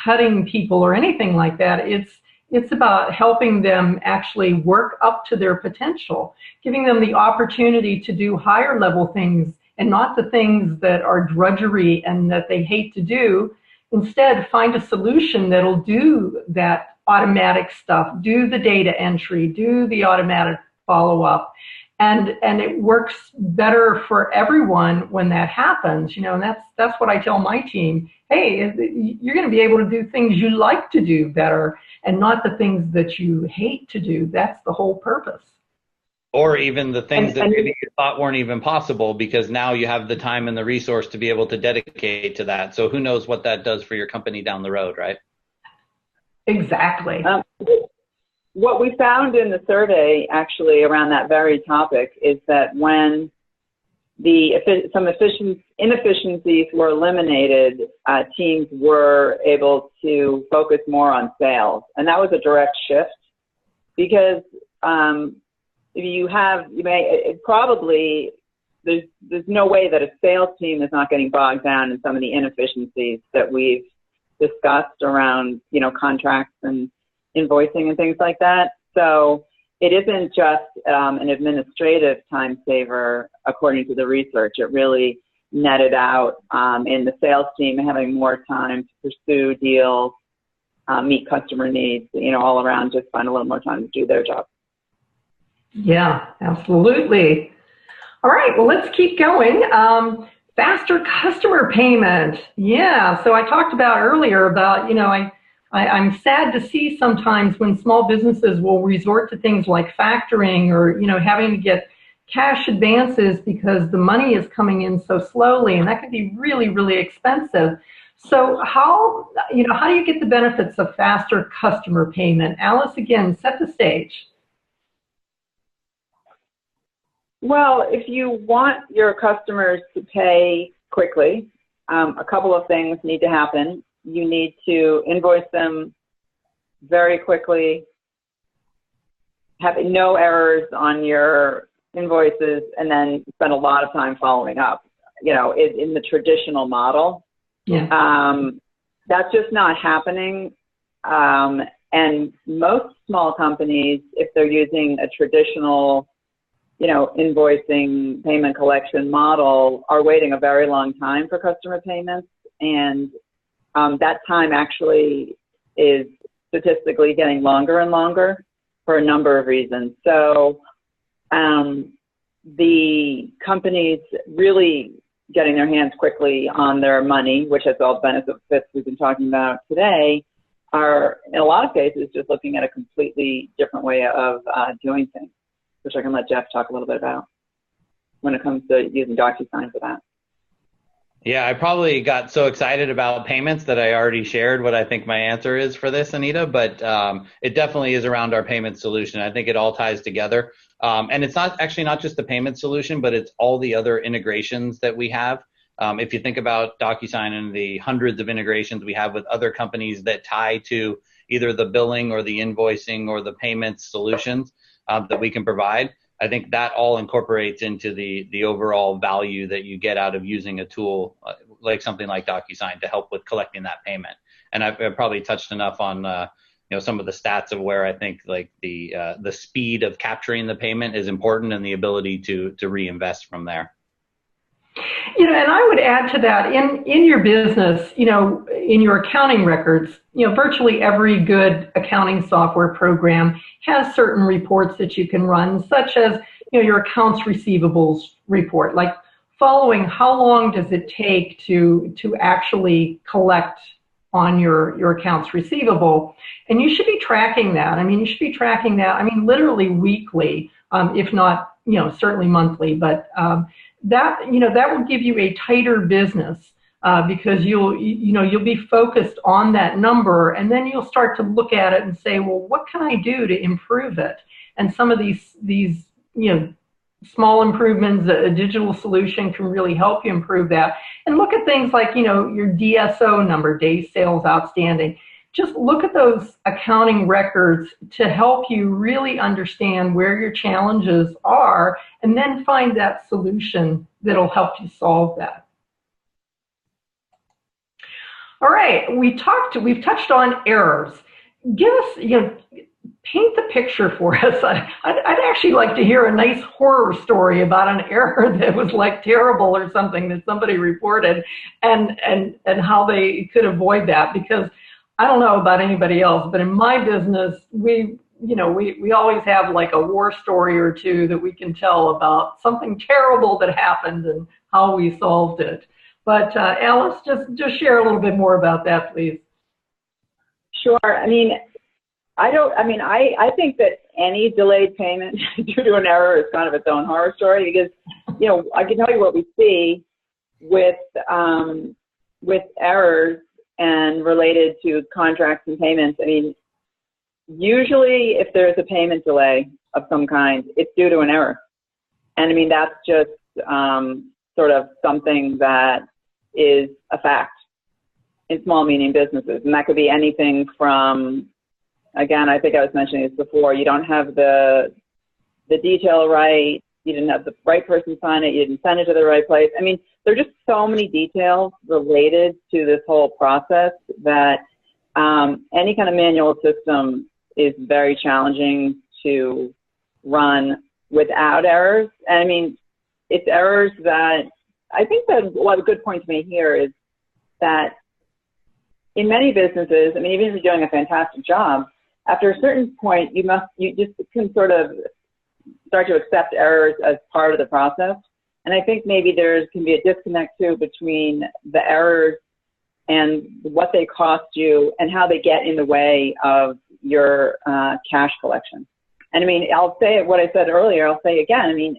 A: cutting people or anything like that. It's about helping them actually work up to their potential, giving them the opportunity to do higher level things and not the things that are drudgery and that they hate to do. Instead, find a solution that'll do that automatic stuff, do the data entry, do the automatic follow-up. And it works better for everyone when that happens, and that's what I tell my team. Hey, you're going to be able to do things you like to do better and not the things that you hate to do. That's the whole purpose.
B: Or even the things that maybe you thought weren't even possible, because now you have the time and the resource to be able to dedicate to that. So who knows what that does for your company down the road, right?
A: Exactly.
C: what we found in the survey actually around that very topic is that when some inefficiencies were eliminated, teams were able to focus more on sales. And that was a direct shift because there's no way that a sales team is not getting bogged down in some of the inefficiencies that we've discussed around, contracts and invoicing and things like that. So it isn't just an administrative time saver, according to the research. It really netted out in the sales team having more time to pursue deals, meet customer needs, all around, just find a little more time to do their job.
A: Yeah, absolutely. All right, well, let's keep going. Faster customer payment. Yeah, so I talked about earlier about, I'm sad to see sometimes when small businesses will resort to things like factoring or, having to get cash advances because the money is coming in so slowly, and that can be really, really expensive. So how do you get the benefits of faster customer payment? Alice, again, set the stage.
C: Well, if you want your customers to pay quickly, a couple of things need to happen. You need to invoice them very quickly, have no errors on your invoices, and then spend a lot of time following up, in the traditional model. Yeah. That's just not happening. And most small companies, if they're using a traditional invoicing payment collection model, are waiting a very long time for customer payments. And that time actually is statistically getting longer and longer for a number of reasons. So the companies really getting their hands quickly on their money, which has all benefits we've been talking about today, are in a lot of cases just looking at a completely different way of doing things, which I can let Jeff talk a little bit about when it comes to using DocuSign for that.
B: Yeah, I probably got so excited about payments that I already shared what I think my answer is for this, Anita, but it definitely is around our payment solution. I think it all ties together. And it's not just the payment solution, but it's all the other integrations that we have. If you think about DocuSign and the hundreds of integrations we have with other companies that tie to either the billing or the invoicing or the payments solutions that we can provide, I think that all incorporates into the overall value that you get out of using a tool like something like DocuSign to help with collecting that payment. And I've probably touched enough on some of the stats of where I think like the speed of capturing the payment is important and the ability to reinvest from there.
A: And I would add to that, in your business, in your accounting records, virtually every good accounting software program has certain reports that you can run, such as, your accounts receivables report, like following how long does it take to actually collect on your accounts receivable. And you should be tracking that. Literally weekly, if not, certainly monthly, but that will give you a tighter business because you'll be focused on that number, and then you'll start to look at it and say, well, what can I do to improve it? And some of these small improvements, a digital solution can really help you improve that. And look at things like, your DSO number, days sales outstanding. Just look at those accounting records to help you really understand where your challenges are, and then find that solution that'll help you solve that. All right, we've touched on errors. Give us, paint the picture for us. I'd actually like to hear a nice horror story about an error that was like terrible or something that somebody reported, and how they could avoid that, because I don't know about anybody else, but in my business, we always have like a war story or two that we can tell about something terrible that happened and how we solved it. But Alice, just share a little bit more about that, please.
C: Sure. I think that any delayed payment due to an error is kind of its own horror story, because, I can tell you what we see with errors and related to contracts and payments. usually if there's a payment delay of some kind, it's due to an error. And I mean, that's just sort of something that is a fact in small, medium businesses. And that could be anything from, again, I think I was mentioning this before, you don't have the detail right, you didn't have the right person sign it, you didn't send it to the right place. I mean, there are just so many details related to this whole process that any kind of manual system is very challenging to run without errors. And I mean, it's errors that, I think that a good point to me here is that in many businesses, I mean, even if you're doing a fantastic job, after a certain point, you just can sort of start to accept errors as part of the process. And I think maybe there can be a disconnect too between the errors and what they cost you and how they get in the way of your cash collection. And I mean, I'll say what I said earlier, I'll say again, I mean,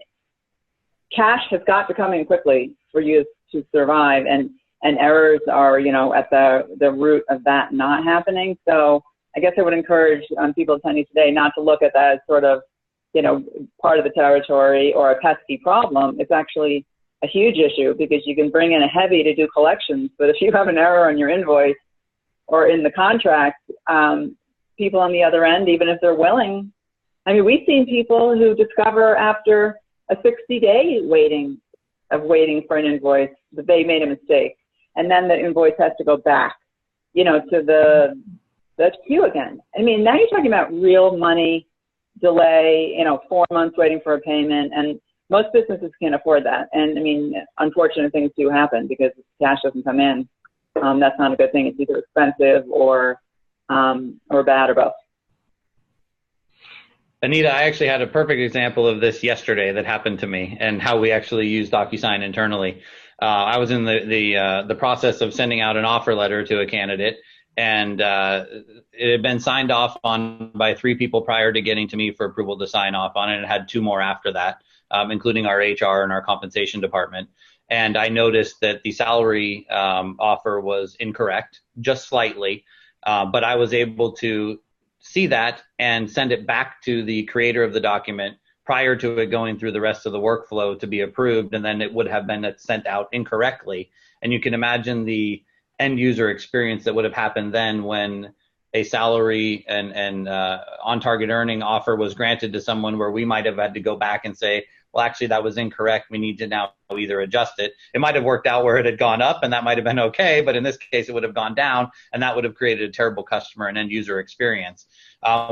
C: cash has got to come in quickly for you to survive, and errors are, you know, at the root of that not happening. So I guess I would encourage people attending today not to look at that as sort of, you know, part of the territory or a pesky problem. It's actually a huge issue because you can bring in a heavy to do collections, but if you have an error on your invoice or in the contract, people on the other end, even if they're willing, I mean, we've seen people who discover after a 60-day waiting for an invoice that they made a mistake, and then the invoice has to go back, you know, to the queue again. I mean, now you're talking about real money delay, you know, 4 months waiting for a payment, and most businesses can't afford that. And I mean, unfortunate things do happen because if cash doesn't come in. That's not a good thing. It's either expensive or bad or both.
B: Anita, I actually had a perfect example of this yesterday that happened to me and how we actually use DocuSign internally. I was in the process of sending out an offer letter to a candidate, and it had been signed off on by 3 people prior to getting to me for approval to sign off on it. It had 2 more after that, including our HR and our compensation department. And I noticed that the salary offer was incorrect, just slightly, but I was able to see that and send it back to the creator of the document prior to it going through the rest of the workflow to be approved, and then it would have been sent out incorrectly. And you can imagine the end user experience that would have happened then when a salary and on target earning offer was granted to someone where we might have had to go back and say, well, actually that was incorrect, we need to now either adjust it. It might have worked out where it had gone up and that might have been okay, but in this case it would have gone down, and that would have created a terrible customer and end user experience.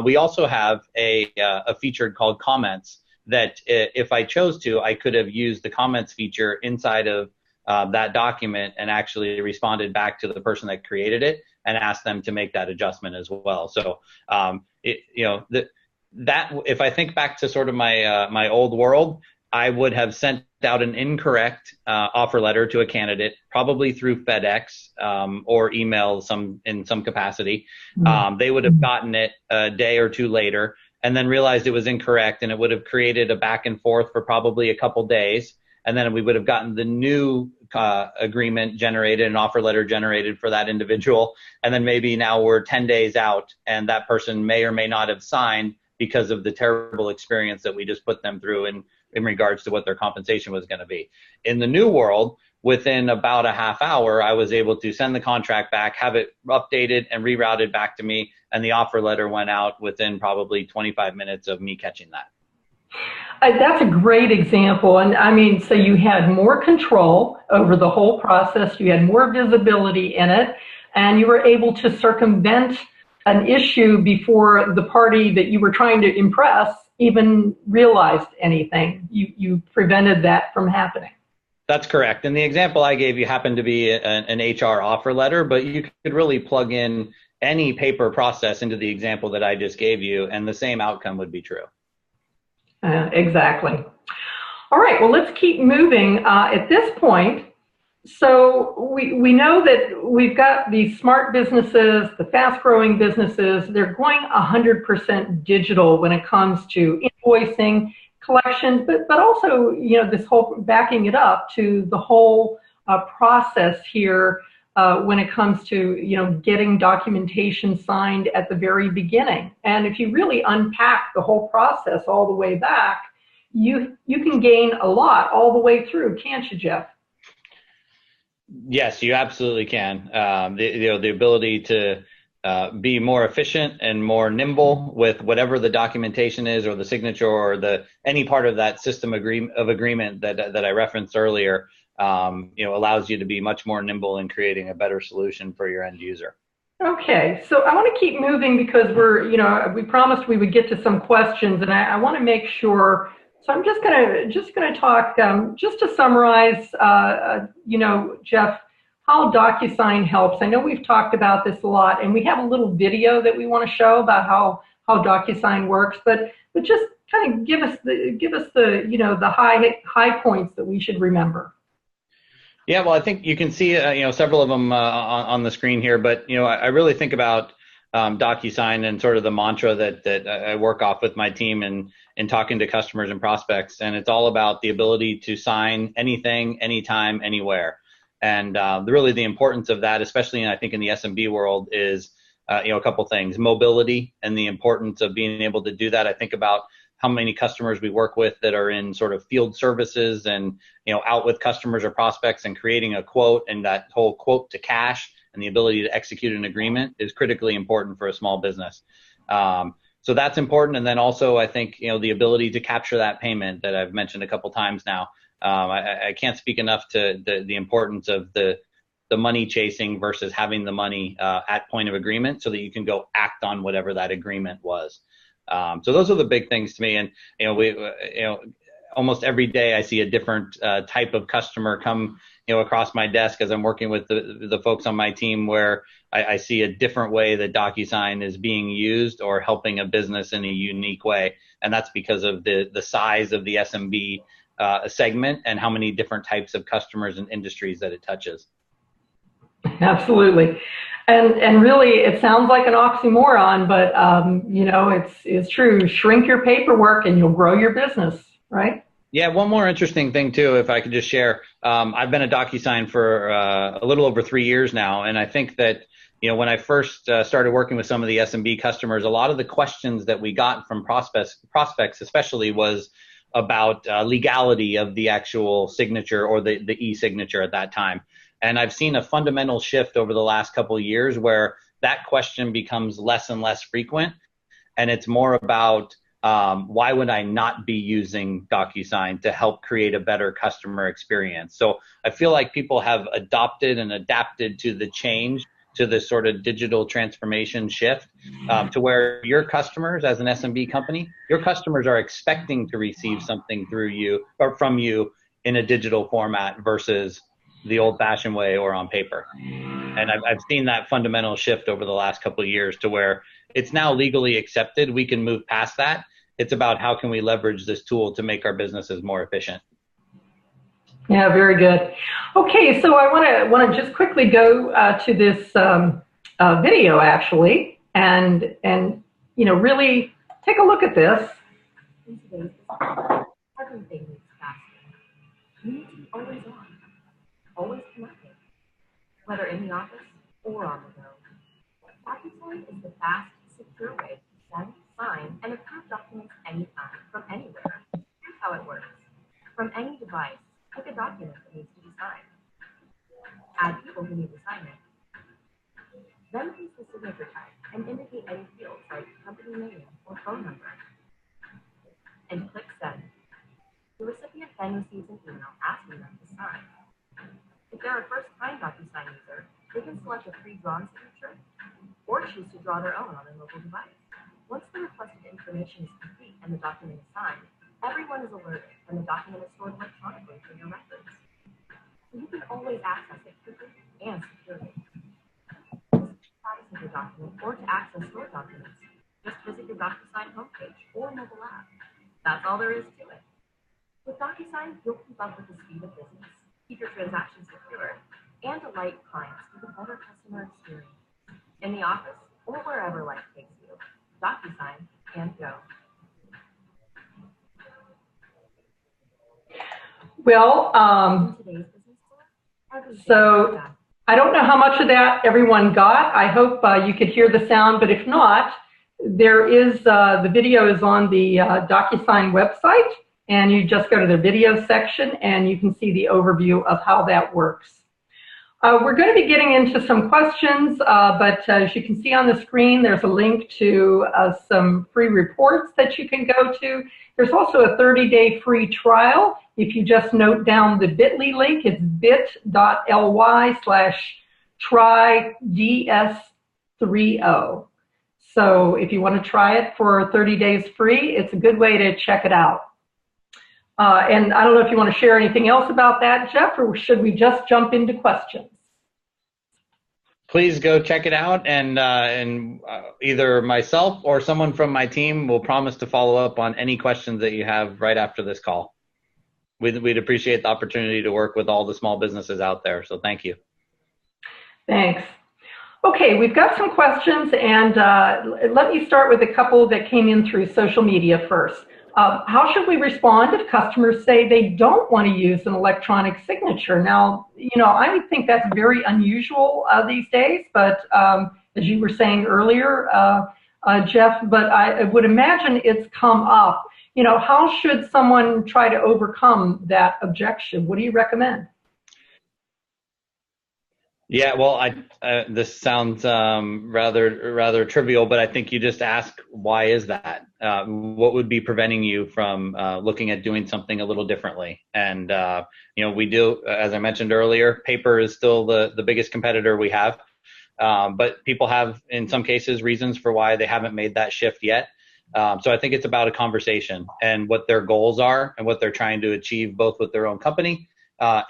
B: We also have a feature called comments that if I chose to, I could have used the comments feature inside of that document and actually responded back to the person that created it and asked them to make that adjustment as well. So, that if I think back to sort of my old world, I would have sent out an incorrect offer letter to a candidate, probably through FedEx or email in some capacity. They would have gotten it a day or 2 later and then realized it was incorrect, and it would have created a back and forth for probably a couple days. And then we would have gotten the new agreement generated, an offer letter generated for that individual. And then maybe now we're 10 days out and that person may or may not have signed because of the terrible experience that we just put them through in regards to what their compensation was going to be. In the new world, within about a half hour, I was able to send the contract back, have it updated and rerouted back to me, and the offer letter went out within probably 25 minutes of me catching that.
A: That's a great example. And I mean, so you had more control over the whole process, you had more visibility in it, and you were able to circumvent an issue before the party that you were trying to impress even realized anything. You prevented that from happening.
B: That's correct. And the example I gave you happened to be an HR offer letter, but you could really plug in any paper process into the example that I just gave you, and the same outcome would be true.
A: Exactly. All right, well, let's keep moving at this point. So we know that we've got these smart businesses, the fast-growing businesses, they're going 100% digital when it comes to invoicing, collection, but also, you know, this whole backing it up to the whole process here when it comes to, getting documentation signed at the very beginning. And if you really unpack the whole process all the way back, you can gain a lot all the way through, can't you, Jeff?
B: Yes, you absolutely can. The ability to be more efficient and more nimble with whatever the documentation is, or the signature, or any part of that system of agreement that I referenced earlier, allows you to be much more nimble in creating a better solution for your end user.
A: Okay, so I want to keep moving because we promised we would get to some questions, and I want to make sure. So I'm just gonna talk just to summarize, Jeff, how DocuSign helps. I know we've talked about this a lot, and we have a little video that we want to show about how DocuSign works. But just kind of give us the high points that we should remember.
B: Yeah, well, I think you can see several of them on the screen here. But I really think about DocuSign and sort of the mantra that I work off with my team and talking to customers and prospects. And it's all about the ability to sign anything, anytime, anywhere. And really the importance of that, especially I think in the SMB world, is a couple things. Mobility and the importance of being able to do that. I think about how many customers we work with that are in sort of field services and out with customers or prospects and creating a quote, and that whole quote to cash and the ability to execute an agreement is critically important for a small business. So that's important. And then also I think the ability to capture that payment that I've mentioned a couple times now. I can't speak enough to the importance of the money chasing versus having the money at point of agreement so that you can go act on whatever that agreement was. So those are the big things to me. And almost every day I see a different type of customer come across my desk as I'm working with the folks on my team, where I see a different way that DocuSign is being used or helping a business in a unique way. And that's because of the size of the SMB segment and how many different types of customers and industries that it touches.
A: Absolutely. And really, it sounds like an oxymoron, but it's true. Shrink your paperwork and you'll grow your business, right?
B: Yeah, one more interesting thing too, if I could just share. I've been at DocuSign for a little over 3 years now, and I think that when I first started working with some of the SMB customers, a lot of the questions that we got from prospects especially was about legality of the actual signature or the e-signature at that time. And I've seen a fundamental shift over the last couple of years where that question becomes less and less frequent, and it's more about why would I not be using DocuSign to help create a better customer experience? So I feel like people have adopted and adapted to the change, to this sort of digital transformation shift, to where your customers, as an SMB company, your customers are expecting to receive something through you or from you in a digital format versus the old-fashioned way or on paper. And I've seen that fundamental shift over the last couple of years to where it's now legally accepted. We can move past that. It's about how can we leverage this tool to make our businesses more efficient.
A: Yeah, very good. Okay, so I want to just quickly go to this video actually, and really take a look at this.
D: Everything is faster. You need to be always on, always connected, whether in the office or on the go. DocuSign is the fast, secure way to send, sign, and approve documents anytime, from anywhere. Here's how it works. From any device, pick a document that needs to be signed. Add people who need to sign it. Then choose the signature type and indicate any fields like company name or phone number. And click send. The recipient then receives an email asking them to sign. If they're a first-time DocuSign user, they can select a pre-drawn signature or choose to draw their own on their mobile device. Once the requested information is complete and the document is signed, everyone is alerted and the document is stored electronically for your records. So you can always access it quickly and securely. To see the status of your document or to access your documents, just visit your DocuSign homepage or mobile app. That's all there is to it. With DocuSign, you'll keep up with the speed of business, keep your transactions secure, and delight clients with a better customer experience. In the office or wherever life takes you, DocuSign can go.
A: Well,
D: Today's business tour,
A: so I don't know how much of that everyone got. I hope you could hear the sound, but if not, there is, the video is on the DocuSign website, and you just go to the video section and you can see the overview of how that works. We're going to be getting into some questions, but as you can see on the screen, there's a link to some free reports that you can go to. There's also a 30-day free trial. If you just note down the bit.ly link, it's bit.ly/tryds30. So if you want to try it for 30 days free, it's a good way to check it out. And I don't know if you want to share anything else about that, Jeff, or should we just jump into questions?
B: Please go check it out, and either myself or someone from my team will promise to follow up on any questions that you have right after this call. We'd appreciate the opportunity to work with all the small businesses out there, so thank you. Thanks.
A: Okay, we've got some questions, and let me start with a couple that came in through social media first. How should we respond if customers say they don't want to use an electronic signature? Now, I would think that's very unusual these days, but as you were saying earlier, Jeff, but I would imagine it's come up. How should someone try to overcome that objection? What do you recommend?
B: Yeah, well, this sounds rather trivial, but I think you just ask, why is that? What would be preventing you from looking at doing something a little differently? And we do, as I mentioned earlier, paper is still the biggest competitor we have, but people have, in some cases, reasons for why they haven't made that shift yet. So I think it's about a conversation and what their goals are and what they're trying to achieve, both with their own company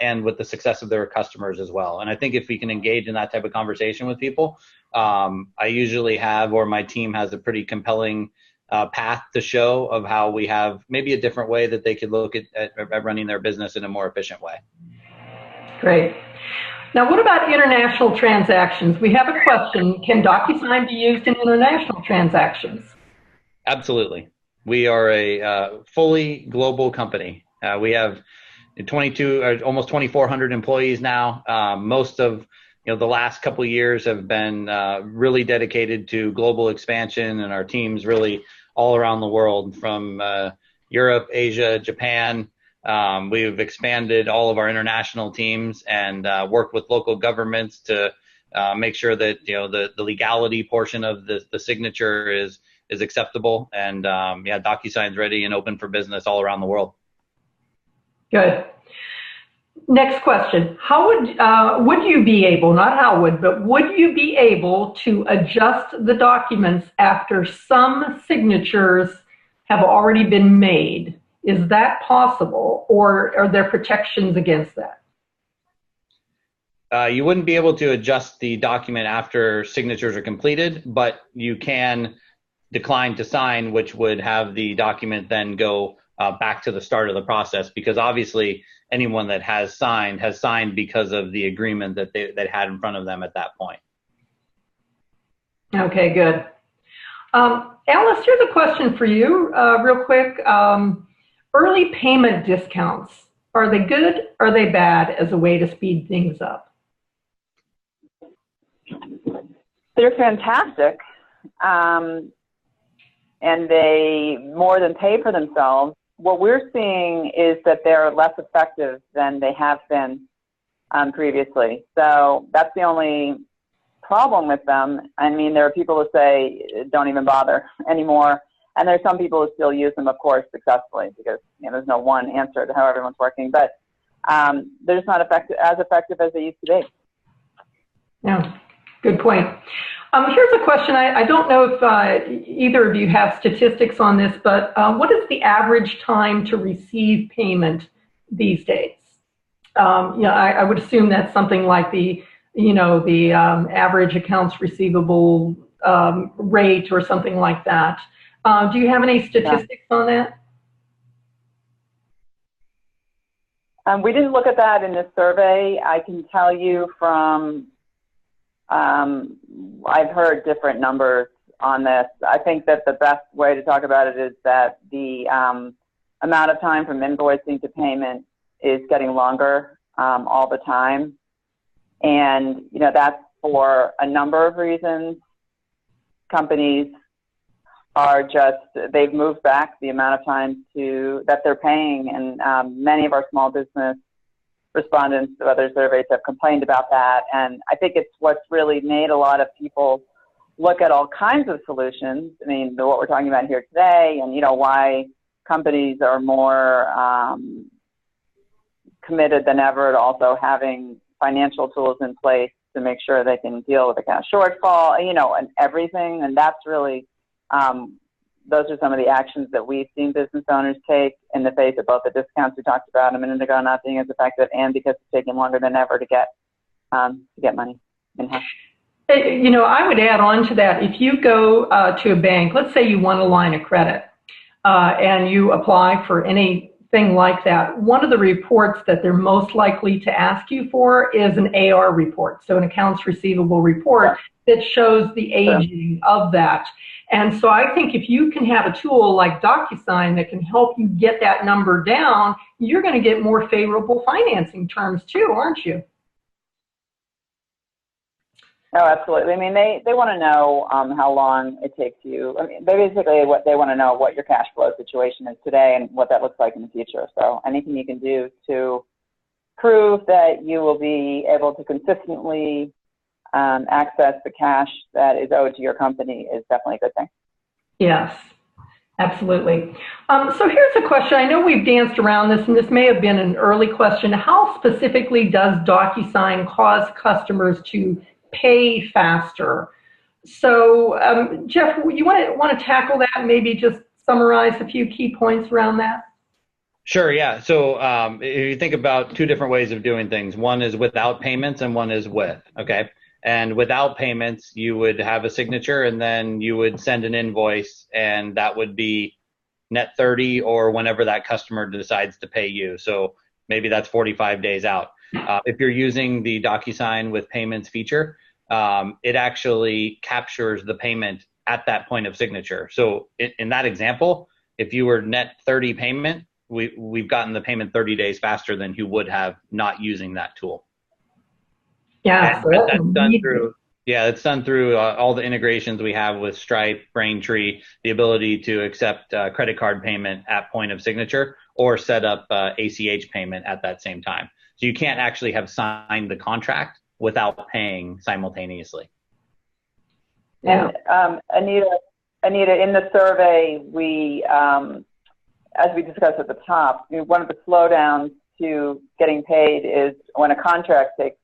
B: and with the success of their customers as well. And I think if we can engage in that type of conversation with people, I usually have, or my team has, a pretty compelling path to show of how we have maybe a different way that they could look at running their business in a more efficient way.
A: Great. Now, what about international transactions? We have a question. Can DocuSign be used in international transactions?
B: Absolutely. We are a fully global company. We have almost 2,400 employees now. Most of the last couple of years have been really dedicated to global expansion, and our teams really all around the world, from Europe, Asia, Japan. We've expanded all of our international teams and worked with local governments to make sure that the legality portion of the signature is acceptable. And DocuSign's ready and open for business all around the world.
A: Good. Next question. How would you be able, not how would you be able to adjust the documents after some signatures have already been made? Is that possible, or are there protections against that?
B: You wouldn't be able to adjust the document after signatures are completed, but you can decline to sign, which would have the document then go back to the start of the process, because obviously anyone that has signed because of the agreement that they had in front of them at that point.
A: Okay, good. Alice, here's a question for you real quick. Early payment discounts, are they good or are they bad as a way to speed things up?
C: They're fantastic. And they more than pay for themselves. What we're seeing is that they're less effective than they have been previously. So that's the only problem with them. I mean, there are people who say, don't even bother anymore. And there's some people who still use them, of course, successfully, because there's no one answer to how everyone's working. But they're just not as effective as they used to be.
A: Yeah, good point. Here's a question. I don't know if either of you have statistics on this, but what is the average time to receive payment these days? I would assume that's something like the average accounts receivable rate or something like that. Do you have any statistics on that?
C: We didn't look at that in this survey. I can tell you from I've heard different numbers on this. I think that the best way to talk about it is that the amount of time from invoicing to payment is getting longer all the time. And, that's for a number of reasons. Companies are they've moved back the amount of time that they're paying. And many of our small business respondents to other surveys have complained about that. And I think it's what's really made a lot of people look at all kinds of solutions. I mean, what we're talking about here today, and, why companies are more committed than ever to also having financial tools in place to make sure they can deal with the cash shortfall, and everything. And that's really, those are some of the actions that we've seen business owners take in the face of both the discounts we talked about a minute ago not being as effective, and because it's taking longer than ever to get money in-house.
A: I would add on to that. If you go to a bank, let's say you want a line of credit, and you apply for anything like that, one of the reports that they're most likely to ask you for is an AR report, so an accounts receivable report that shows the aging of that. And so I think if you can have a tool like DocuSign that can help you get that number down, you're going to get more favorable financing terms too, aren't you?
C: No, absolutely. I mean, they want to know how long it takes you. I mean, they want to know what your cash flow situation is today and what that looks like in the future. So anything you can do to prove that you will be able to consistently access the cash that is owed to your company is definitely a good thing.
A: Yes, absolutely. So here's a question. I know we've danced around this, and this may have been an early question. How specifically does DocuSign cause customers to pay faster? So, Jeff, you want to tackle that and maybe just summarize a few key points around that?
B: Sure, yeah. So if you think about two different ways of doing things, one is without payments and one is with, okay? And without payments, you would have a signature and then you would send an invoice, and that would be net 30 or whenever that customer decides to pay you. So maybe that's 45 days out. If you're using the DocuSign with payments feature, it actually captures the payment at that point of signature. So in that example, if you were net 30 payment, we've gotten the payment 30 days faster than you would have not using that tool.
A: Yeah,
B: it's done through all the integrations we have with Stripe, Braintree, the ability to accept credit card payment at point of signature or set up ACH payment at that same time. So you can't actually have signed the contract without paying simultaneously.
C: Yeah. Anita, in the survey, we, as we discussed at the top, one of the slowdowns to getting paid is when a contract takes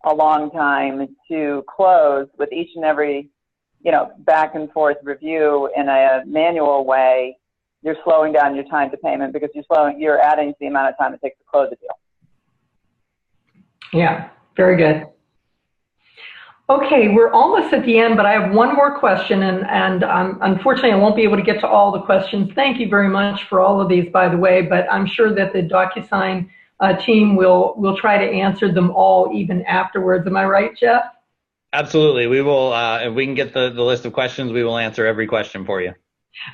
C: a long time to close with each and every, back and forth review in a manual way. You're slowing down your time to payment because you're adding to the amount of time it takes to close a deal.
A: Yeah, very good. Okay, we're almost at the end, but I have one more question, and unfortunately I won't be able to get to all the questions. Thank you very much for all of these, by the way, but I'm sure that the DocuSign team will try to answer them all even afterwards. Am I right, Jeff?
B: Absolutely. We will, if we can get the list of questions, we will answer every question for you.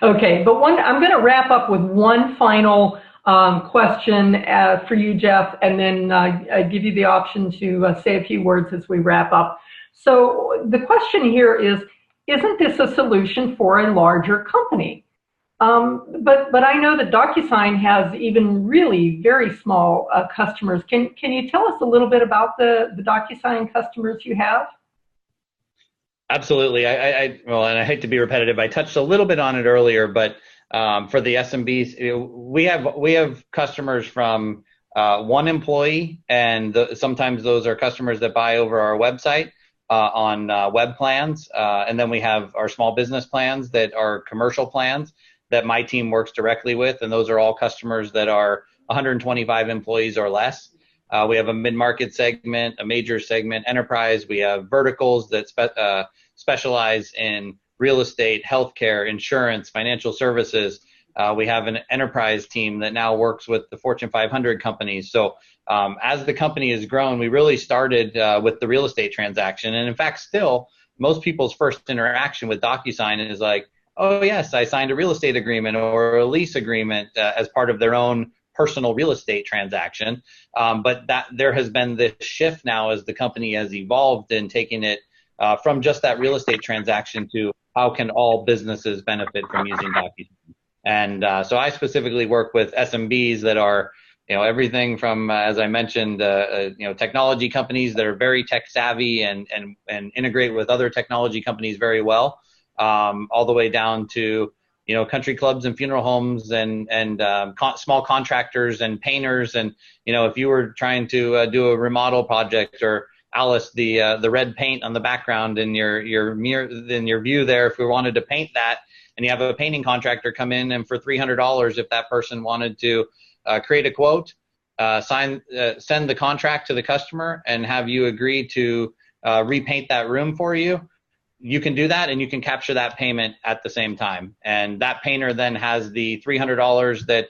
A: Okay, but I'm going to wrap up with one final question for you, Jeff, and then give you the option to say a few words as we wrap up. So the question here is, isn't this a solution for a larger company? But I know that DocuSign has even really very small customers. Can you tell us a little bit about the DocuSign customers you have?
B: Absolutely. Well, and I hate to be repetitive. I touched a little bit on it earlier, but for the SMBs, we have customers from one employee, and sometimes those are customers that buy over our website on web plans, and then we have our small business plans that are commercial plans that my team works directly with, and those are all customers that are 125 employees or less. We have a mid-market segment, a major segment, enterprise. We have verticals that specialize in real estate, healthcare, insurance, financial services. We have an enterprise team that now works with the Fortune 500 companies. So as the company has grown, we really started with the real estate transaction. And in fact, still, most people's first interaction with DocuSign is like, oh, yes, I signed a real estate agreement or a lease agreement as part of their own personal real estate transaction. But that there has been this shift now as the company has evolved in taking it from just that real estate transaction to how can all businesses benefit from using DocuSign. And so I specifically work with SMBs that are, everything from, as I mentioned, technology companies that are very tech savvy and integrate with other technology companies very well, all the way down to, country clubs and funeral homes and small contractors and painters. And, if you were trying to do a remodel project, or Alice, the red paint on the background in your mirror, in your view there, if we wanted to paint that, and you have a painting contractor come in, and for $300, if that person wanted to create a quote, send the contract to the customer, and have you agree to repaint that room for you, you can do that, and you can capture that payment at the same time. And that painter then has the $300 that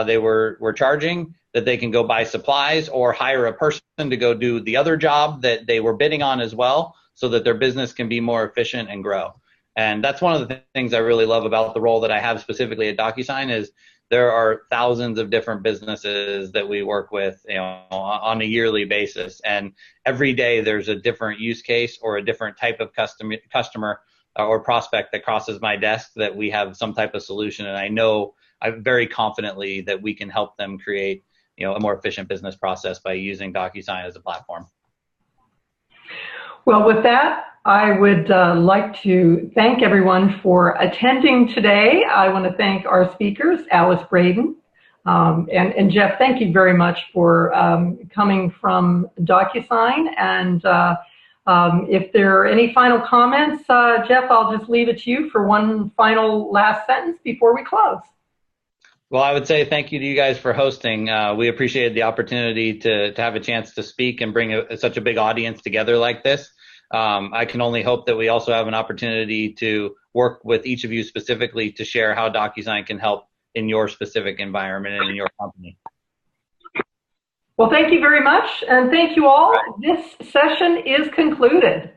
B: they were charging, that they can go buy supplies or hire a person to go do the other job that they were bidding on as well, so that their business can be more efficient and grow. And that's one of the things I really love about the role that I have specifically at DocuSign is there are thousands of different businesses that we work with, on a yearly basis. And every day there's a different use case or a different type of customer or prospect that crosses my desk that we have some type of solution. And I know very confidently that we can help them create, a more efficient business process by using DocuSign as a platform.
A: Well, with that, I would like to thank everyone for attending today. I want to thank our speakers, Alice Braden, and Jeff, thank you very much for coming from DocuSign. And if there are any final comments, Jeff, I'll just leave it to you for one final last sentence before we close.
B: Well, I would say thank you to you guys for hosting. We appreciated the opportunity to have a chance to speak and bring such a big audience together like this. I can only hope that we also have an opportunity to work with each of you specifically to share how DocuSign can help in your specific environment and in your company.
A: Well, thank you very much, and thank you all. This session is concluded.